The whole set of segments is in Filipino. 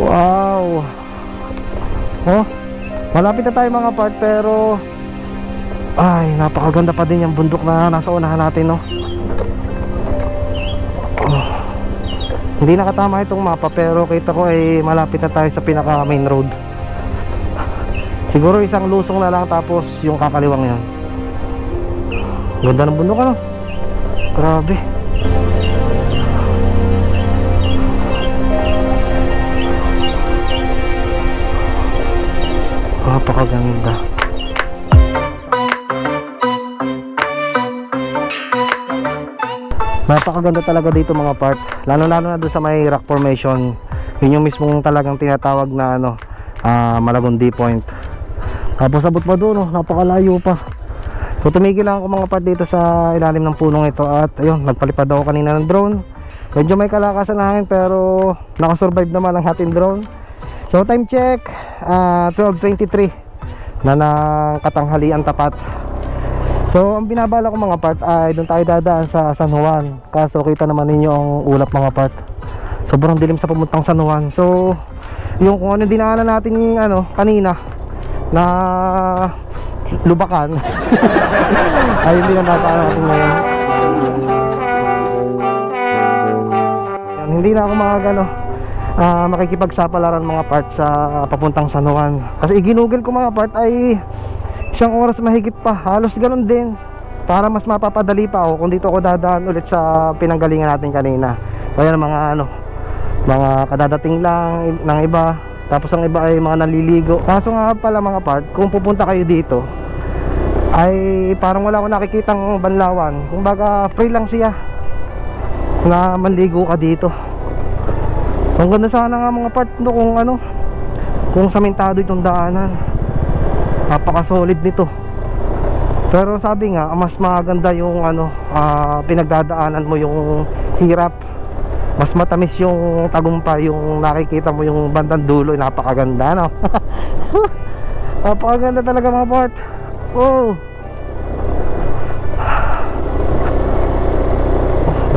Wow. Oh, malapit na tayo mga part, pero ay, napakaganda pa din yung bundok na nasa unahan natin, no? Oh. Hindi nakatama itong mapa, pero kita ko ay malapit na tayo sa pinaka main road. Siguro isang lusong na lang, tapos yung kakaliwang yan. Ganda ng bundok, ano? Grabe. Napakaganda. Napakaganda talaga dito mga part. Lalo na doon sa may rock formation. Yun yung mismong talagang tinatawag na ano, Malagundi Point. Tapos abot pa doon, oh, napakalayo pa. So tumigil lang ako mga part dito sa ilalim ng punong ito. At ayun, nagpalipad ako kanina ng drone. Medyo may kalakasan na hangin, pero nakasurvive naman ang ating drone. So time check, 12:23 na ng katanghalian tapat. So ang binabala ko mga part ay doon tayo dadaan sa San Juan. Kaso kita naman ninyo ang ulap mga part. Sobrang dilim sa pamuntang San Juan. So yung kung ano dinaanan natin ano kanina na lubakan ay hindi na dadaanan natin ngayon. Yan, hindi na ako makagano makikipagsapalaran mga part sa papuntang San Juan. Kasi iginugol ko mga part ay isang oras mahigit pa. Halos ganun din. Para mas mapapadali pa ako kung dito ako dadaan ulit sa pinanggalingan natin kanina. So yan mga ano, mga kadadating lang ng iba. Tapos ang iba ay mga naliligo. Kaso nga pala mga part, kung pupunta kayo dito ay parang wala akong nakikitang banlawan. Kung baga free lang siya na manligo ka dito. Ang ganda sana nga mga part no, kung ano, kung samentado itong daanan. Napaka-solid nito. Pero sabi nga, mas maganda yung ano, pinagdadaanan mo yung hirap. Mas matamis yung tagumpay, yung nakikita mo yung bandang dulo. Napakaganda, no? Napakaganda talaga mga part. Oh.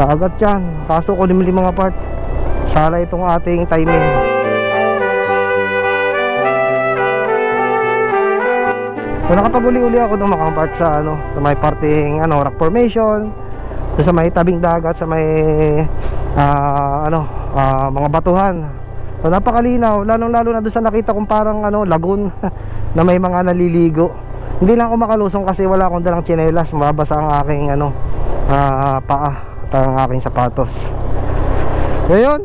Dagat yan. Kaso kulimlim mga part. Sala itong ating timing. So nakapag-uli-uli ako ng mga part sa ano, sa may parting ano, rock formation, sa may tabing dagat, sa may mga batuhan. So napakalinaw, lalong-lalo na doon sa nakita kong parang ano, lagoon na may mga naliligo. Hindi lang ako makalusong kasi wala akong dalang tsinelas, mababasa ang aking ano, paa at ang aking sapatos. So yun,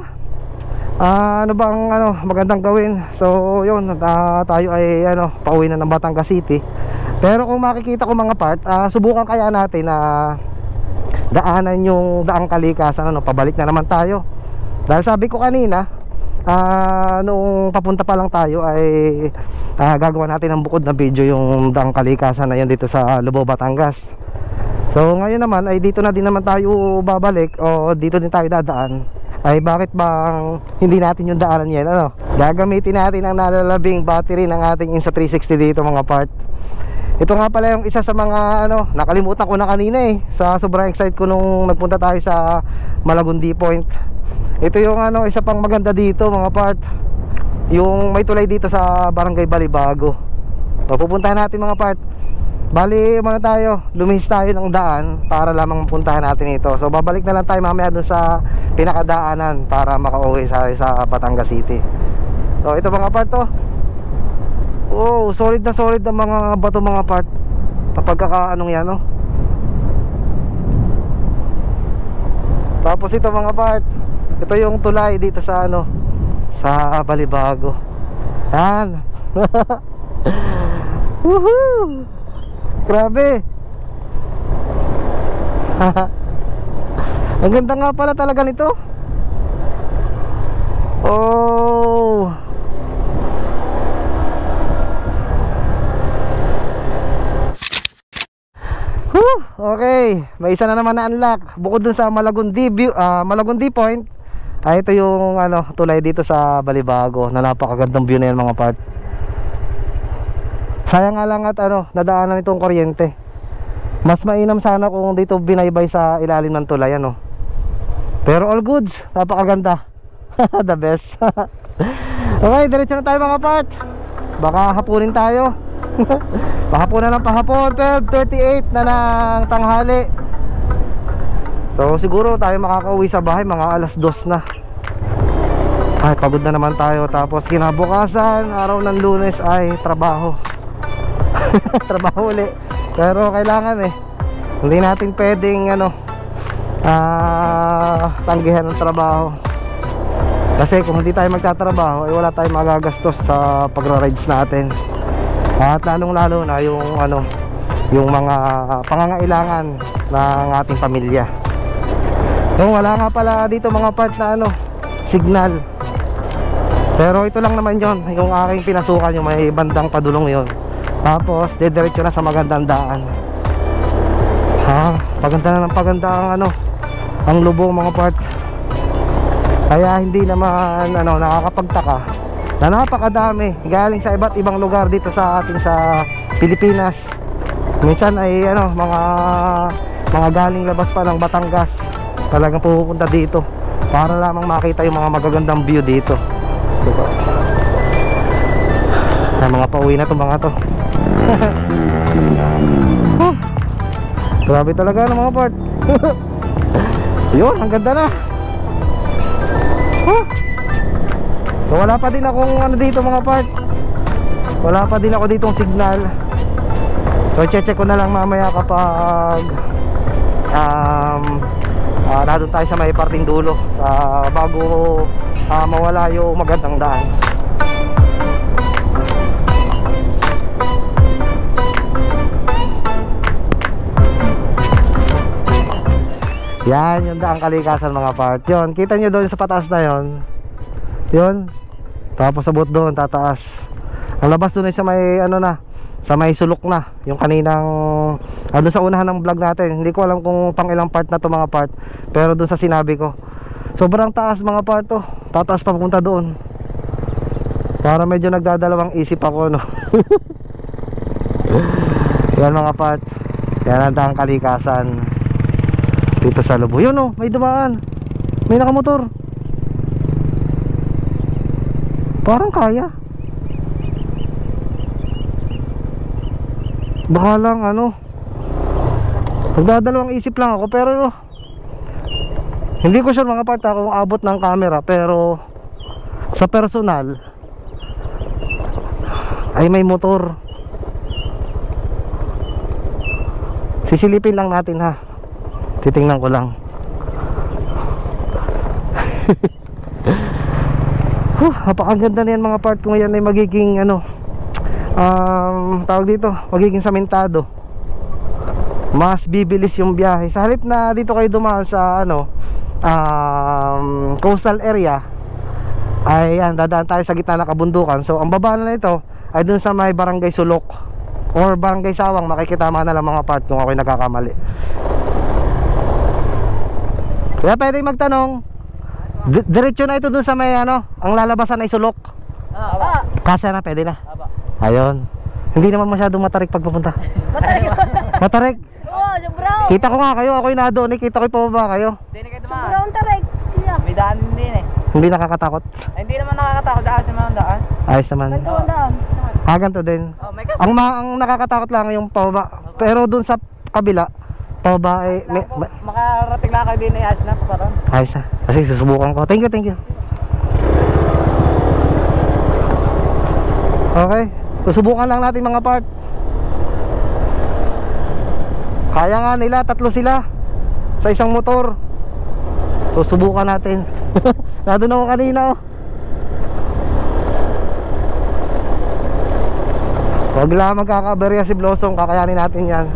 ano bang ano magandang gawin? So yun, tayo ay ano, pauwi na ng Batangas City. Pero kung makikita ko mga part, subukan kaya natin na daanan yung daang kalikasan, ano, pabalik na naman tayo. Dahil sabi ko kanina, nung papunta pa lang tayo ay gagawa natin ng bukod na video yung daang kalikasan na yun dito sa Lubao, Batangas. So ngayon naman ay dito na din naman tayo babalik, o dito din tayo dadaan. Ay bakit bang hindi natin yung daanan yan, ano? Gagamitin natin ang nalalabing battery ng ating Insta360 dito mga part. Ito nga pala yung isa sa mga ano, nakalimutan ko na kanina eh, sa sobrang excited ko nung nagpunta tayo sa Malagundi Point. Ito yung ano, isa pang maganda dito mga part, yung may tulay dito sa Barangay Balibago. So pupuntahan natin mga part. Bali muna tayo, lumihis tayo ng daan para lamang puntahan natin ito. So babalik na lang tayo mamaya dun sa pinakadaanan para makauwi sa Batangas City. So ito mga part to. Oh, solid na mga bato mga part. Pagkakaanong yan, no? Tapos ito mga part, ito yung tulay dito sa ano, sa Balibago. Yan. Woohoo! Grabe. Ang ganda nga pala talaga nito. Oh. Okay, may isa na naman na unlock. Bukod dun sa Malagundi Point, ay ito yung ano, tulay dito sa Balibago na napakagandang view na yan mga part. Sayang nga lang at ano, nadaanan itong kuryente. Mas mainam sana kung dito binaybay sa ilalim ng tulay, ano. Pero all goods, napakaganda. The best. Okay, diretso na tayo mga part. Baka hapunin tayo. Pahapunan ng pahapon, 12:38 na ng tanghali. So siguro tayo makakauwi sa bahay mga alas 2 na. Ay, pagod na naman tayo. Tapos kinabukasan, araw ng Lunes ay trabaho. Trabaho uli. Pero kailangan hindi natin pwedeng tanggihan ng trabaho. Kasi kung hindi tayo magtatrabaho ay wala tayong magagastos sa pagra-rides natin. At lalong lalo na yung mga pangangailangan ng ating pamilya. So wala nga pala dito mga part na signal. Pero ito lang naman yon, yung aking pinasukan, yung may bandang padulong yon. Tapos dediretso na sa magandang daan. Paganda na ng paganda ang lubong mga part. Kaya hindi naman nakakapagtaka na napakadami galing sa iba't ibang lugar dito sa atin sa Pilipinas. Minsan ay mga galing labas pa ng Batangas, talagang pupunta dito para lamang makita yung mga magagandang view dito. Diba? Ay, mga pauwi na to mga to. Grabe talaga ng mga part. Yun, ang ganda na. So wala pa din akong dito mga part. Wala pa din ako ditong signal. So check ko na lang mamaya kapag nandun tayo sa may parting dulo sa bago mawala yung magandang daan. Yan yung daang Kalikasan mga part. Yun, kita nyo doon sa pataas na yon. Yun. Tapos sabot doon, tataas. Ang labas doon ay sa may sa may sulok na. Yung kaninang doon sa unahan ng vlog natin. Hindi ko alam kung pang ilang part na to mga part. Pero doon sa sinabi ko, sobrang taas mga part to. Tataas pa pupunta doon. Para medyo nagdadalawang isip ako Yan mga part. Yan ang daang Kalikasan dito sa Lubo. Yun may dumaan. May nakamotor. Parang kaya. Baka lang nagdadalawang isip lang ako. Pero hindi ko sure mga part kung abot ng camera. Pero sa personal ay may motor. Sisilipin lang natin ha. Titingnan ko lang. Napakaganda na yan mga part. Kung yan ay magiging tawag dito, magiging samentado, mas bibilis yung biyahe. Sa halip na dito kayo dumaan sa coastal area, ay dadaan tayo sa gitna ng kabundukan. So ang baba na ito ay dun sa may Barangay Sulok or Barangay Sawang. Makikitama na lang mga part kung ako'y nagkakamali. Kaya pwede magtanong, diretso na ito dun sa may ang lalabasan ay Sulok. Kasya na, pwede na. Ayun. Hindi naman masyadong matarik pagpupunta. Matarik. Matarik? Oo, sobrang. Kita ko nga kayo, ako'y nadoon, kita ko'y pababa kayo. Hindi na kayo dumaan. Sobrang tarik. May daan din Hindi nakakatakot. Ay, hindi naman nakakatakot dahil sa mga daan. Ayos naman. Nagkawandaan. Ganito din. Oh, may kasi. Ang nakakatakot lang yung pababa. Pero dun sa kabila, pababa ay Makarating lang kayo din ay ayos na parang. ayos na. Kasi susubukan ko. Thank you. Okay. Susubukan lang natin mga part. Kaya nga nila, 3 sila sa isang motor. Susubukan natin. Nandun ako kanina Huwag lang magkakaberya si Blossom. Kakayanin natin yan.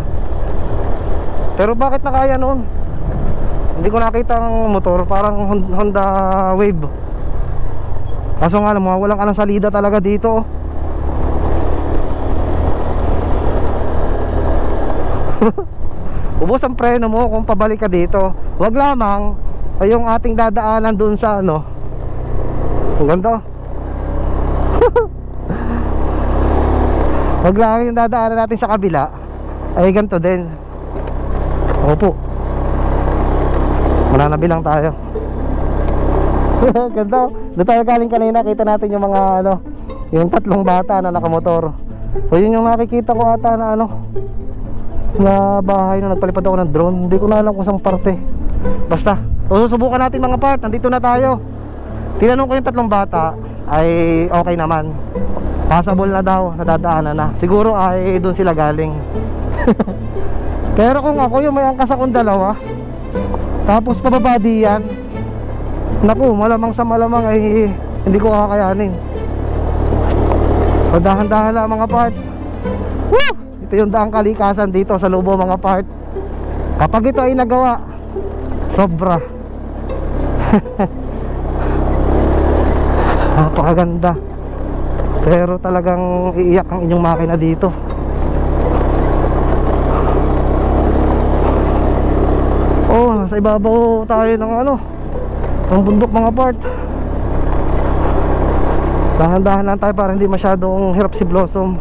Pero bakit nakaya noon? Hindi ko nakita ang motor. Parang Honda Wave. Kaso nga naman, walang ka ng salida talaga dito Ubos ang preno mo kung pabalik ka dito. Huwag lamang ay yung ating dadaanan dun sa ang ganda Huwag lang yung dadaanan natin sa kabila ay ganito din. Opo, mananabi lang tayo. Ganda. Doon tayo galing kanina, kita natin yung mga ano, yung tatlong bata na nakamotor. So yun yung nakikita ko ata na ano, na bahay na nagpalipad ako ng drone. Hindi ko na alam kung saan parte. Basta, so susubukan natin mga part. Nandito na tayo. Tinanong ko yung tatlong bata, ay okay naman. Passable na daw, nadadaanan na. Siguro ay doon sila galing. Pero kung ako yung may angkas akong dalawa, tapos pababa diyan, naku, malamang sa malamang ay hindi ko kakayanin. So dahan-dahan lang mga part. Woo! Ito yung daang kalikasan dito sa Lobo mga part. Kapag ito ay nagawa, sobra. Napakaganda. Pero talagang iiyak ang inyong makina dito. Oh, nasa ibabaw tayo ng ano, ng bundok mga part. Dahan-dahan lang tayo para hindi masyadong hirap si Blossom.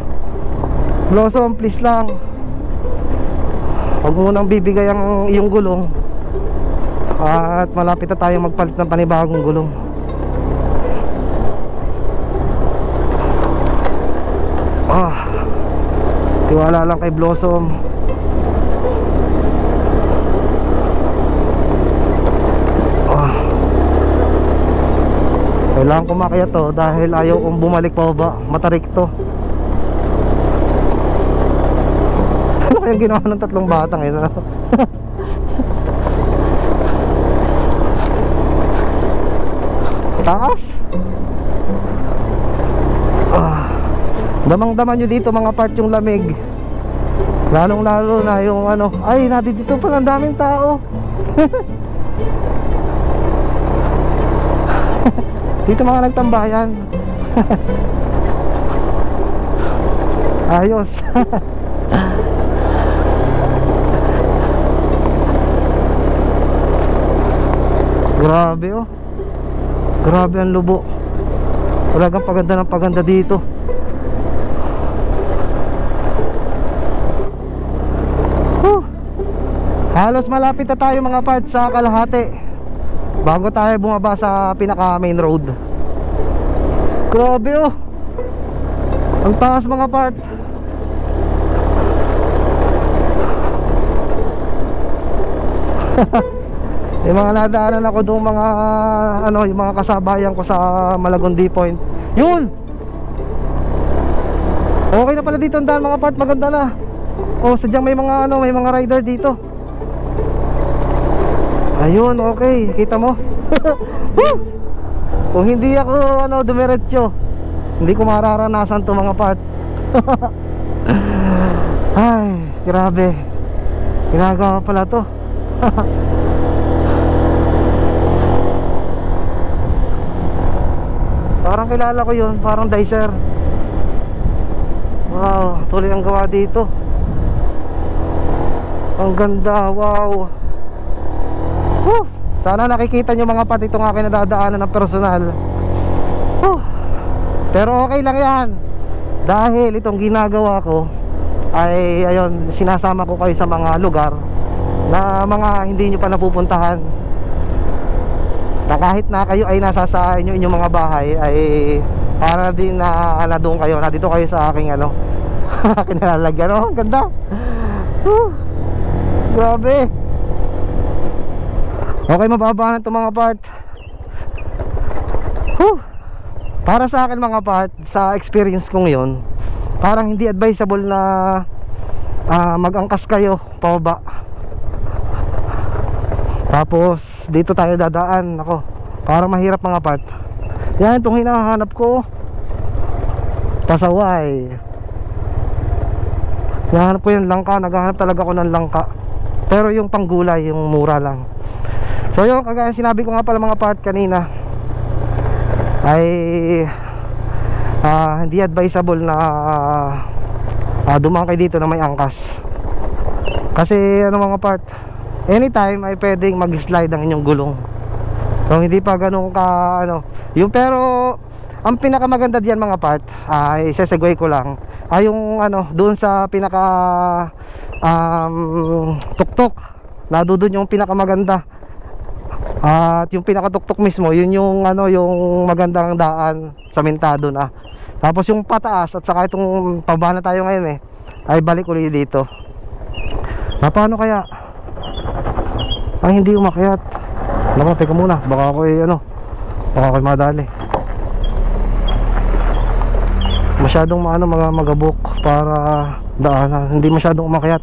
Blossom, please lang, huwag mo nang bibigay ang iyong gulong. At malapit na tayong magpalit ng panibagong gulong. Tiwala lang kay Blossom. Kailangan ko makaya to dahil ayaw kong bumalik pa ba. Matarik to. Ano kayang ginawa ng tatlong batang ito? Taas. Damang-daman nyo dito mga part yung lamig. Lalong-lalo na yung ano. Ay, dito pa ang daming tao. Dito mga nagtambayan. Ayos. Grabe oh. Grabe ang Lobo. Talagang paganda ng paganda dito. Halos malapit na tayo mga parts sa kalahati bago tayo bumaba sa pinaka main road. Grabe oh. Ang taas mga part. Yung mga nadaanan ako doon mga ano, yung mga kasabayan ko sa Malagondi Point. Yun. Okay na pala dito ang daan mga part, maganda na. Oh, sadyang may mga ano, may mga rider dito. Ayun, okay, kita mo. Kung hindi ako ano, dumiretso, hindi ko mararanasan to mga part. Ay, grabe. Ginagawa pala to. Parang kilala ko yun, parang dicer. Wow, tuloy ang gawa dito. Ang ganda, wow. Sana nakikita nyo mga part itong aking nadadaanan ng personal. Pero okay lang yan, dahil itong ginagawa ko ay ayun, sinasama ko kayo sa mga lugar na mga hindi nyo pa napupuntahan, na kahit na kayo ay nasa sa inyong mga bahay, ay para din na doon kayo, na dito kayo sa aking ano, aking nalalagyan. Oh, ang ganda. Grabe. Okay, mababa na ito mga part. Para sa akin mga part, sa experience ko ngayon, parang hindi advisable na mag-angkas kayo pababa. Tapos dito tayo dadaan. Ako, parang mahirap mga part. Yan itong hinahanap ko, pasaway. Hinahanap ko yung langka. Naghahanap talaga ako ng langka, pero yung panggulay, yung mura lang. So yung kagaya sinabi ko nga pala mga part kanina, ay hindi advisable na dumaan kayo dito na may angkas. Kasi ano mga part, anytime ay pwedeng mag-slide ang inyong gulong. So hindi pa ganun ka ano, yung, pero ang pinakamaganda diyan mga part, ay sesegue ko lang, ay yung ano, doon sa pinaka tuktok, na doon yung pinakamaganda. At yung pinakatuktok mismo, yun yung ano, yung magandang daan, samentado na. Tapos yung pataas at saka itong pababa na tayo ngayon ay balik ulit dito. Paano kaya? Ay, hindi umakyat. Naku, teka muna, baka ako'y madali. Masyadong magabok para daanan, hindi masyadong umakyat.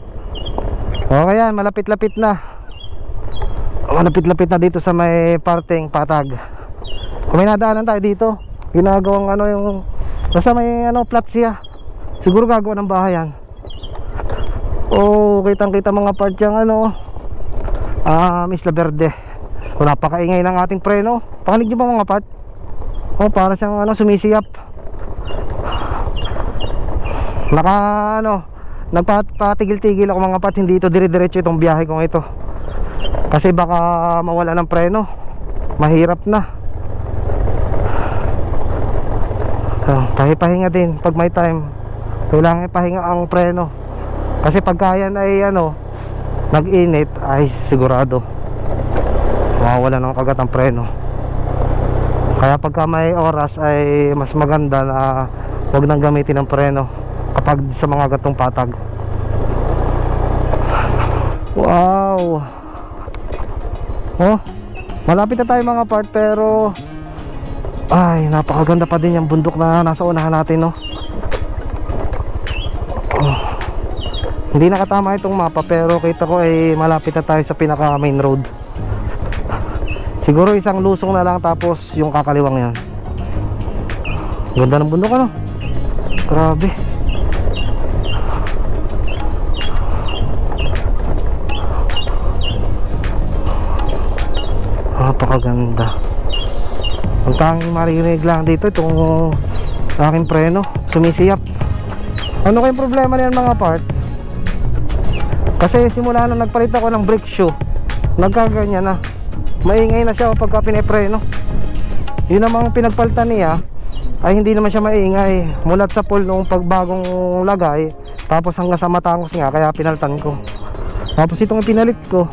Okay yan, malapit-lapit na. Malapit-lapit na dito sa may parteng patag. Kung may nadaanan tayo dito, ginagawang yung basta may flat siya. Siguro gagawa ng bahayan. Oh, kitang-kita mga part yang Isla Verde. Kung napakaingay ng ating preno. Pakinig nyo ba mga part? Oh, para siyang sumisiyap. Nagpatigil-tigil ako mga part, hindi ito dire-diretso itong biyahe kong ito. Kasi baka mawala ng preno. Mahirap na. Pahinga din pag may time. Kailangan ipahinga ang preno. Kasi pagka yan ay nag-init, ay sigurado mawawala ng kagat ang preno. Kaya pagka may oras ay mas maganda na huwag nang gamitin ng preno kapag sa mga gatong patag. Wow. Oh, malapit na tayo mga part, pero ay, napakaganda pa din yung bundok na nasa unahan natin, no? Oh. Hindi nakatama itong mapa, pero kita ko ay malapit na tayo sa pinaka main road. Siguro isang lusong na lang, tapos yung kakaliwang yan. Ganda ng bundok, grabe. Napakaganda. Ang tanging maririnig lang dito itong aking preno, sumisiyap. Ano kayong problema niyan mga part? Kasi simula nung nagpalit ako ng brake shoe, nagkaganyan na. Maingay na siya pagka pinipreno. Yun namang pinagpalitan niya ay hindi naman siya maingay. Mulat sa pool nung pagbagong lagay, tapos hanggang sa matangos nga, kaya pinalitan ko. Tapos itong pinalit ko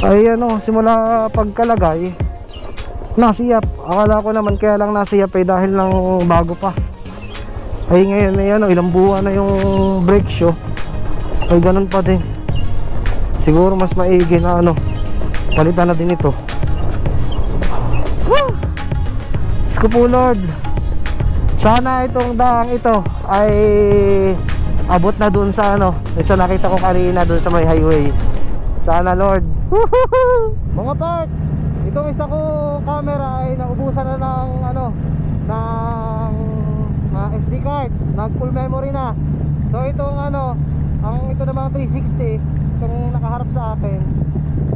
ay simula pagkalagay nasiyap. Akala ko naman kaya lang nasiyap dahil lang bago pa. Ay ngayon ay ilang buwan na yung brake shoe, ay ganun pa din. Siguro mas maigi na palitan na din ito. Woo! Diyos ko po Lord, sana itong daang ito ay abot na dun sa sa nakita ko kanina dun sa may highway. Sana Lord. Mga part, itong isa ko camera ay naubusan na ng SD card, nag full memory na. So itong ito namang 360, itong nakaharap sa akin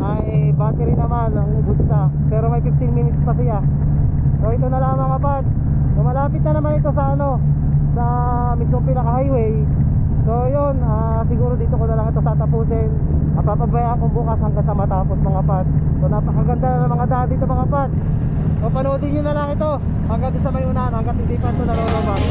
ay battery naman ang ubos na, pero may 15 minutes pa siya. So ito na lang mga part. So malapit na naman ito sa sa mismong pinaka highway. So yun, siguro dito ko na lang ito tatapusin. Papabayaan kong bukas hanggang sa matapos mga part. So napakaganda na ng mga daan dito mga part. So panoodin nyo na lang ito hanggang sa may unahan, hanggang hindi pa ito nalulabas.